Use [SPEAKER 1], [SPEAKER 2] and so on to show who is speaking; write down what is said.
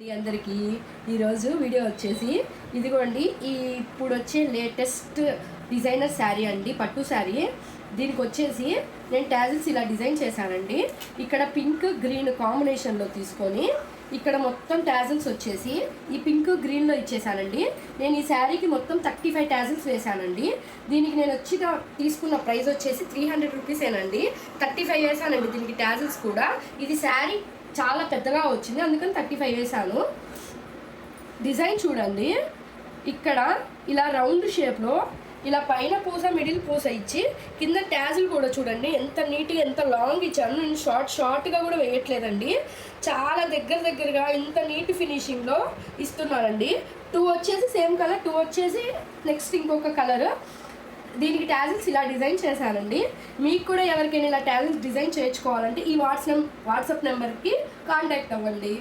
[SPEAKER 1] అందరికీ ఈరోజు వీడియో వచ్చేసి ఇదిగోండి ఇప్పుడు వచ్చే లేటెస్ట్ డిజైనర్ శారీ అండి, పట్టు శారీ. దీనికి వచ్చేసి నేను టాజిల్స్ ఇలా డిజైన్ చేశానండి. ఇక్కడ పింక్ గ్రీన్ కాంబినేషన్లో తీసుకొని ఇక్కడ మొత్తం టాజిల్స్ వచ్చేసి ఈ పింక్ గ్రీన్లో ఇచ్చేసానండి. నేను ఈ శారీకి మొత్తం 35 టాజిల్స్ వేసానండి. దీనికి నేను తీసుకున్న ప్రైస్ వచ్చేసి 300 రూపీసేనండి. 35 వేసానండి దీనికి టాజిల్స్ కూడా. ఇది శారీ చాలా పెద్దగా వచ్చింది, అందుకని 35 వేసాను. డిజైన్ చూడండి, ఇక్కడ ఇలా రౌండ్ షేప్లో ఇలా పైన పూస మిడిల్ పూస ఇచ్చి కింద ట్యాజిల్ కూడా చూడండి ఎంత నీట్గా ఎంత లాంగ్ ఇచ్చాను. నేను షార్ట్గా కూడా వేయట్లేదండి, చాలా దగ్గరగా ఇంత నీట్ ఫినిషింగ్లో ఇస్తున్నానండి. 2 వచ్చేసి సేమ్ కలర్, 2 వచ్చేసి నెక్స్ట్ ఇంకొక కలర్. దీనికి టాజిల్స్ ఇలా డిజైన్ చేశానండి. మీకు కూడా ఎవరికైనా ఇలా టాజిల్స్ డిజైన్ చేయించుకోవాలంటే ఈ వాట్సాప్ నెంబర్కి కాంటాక్ట్ అవ్వండి.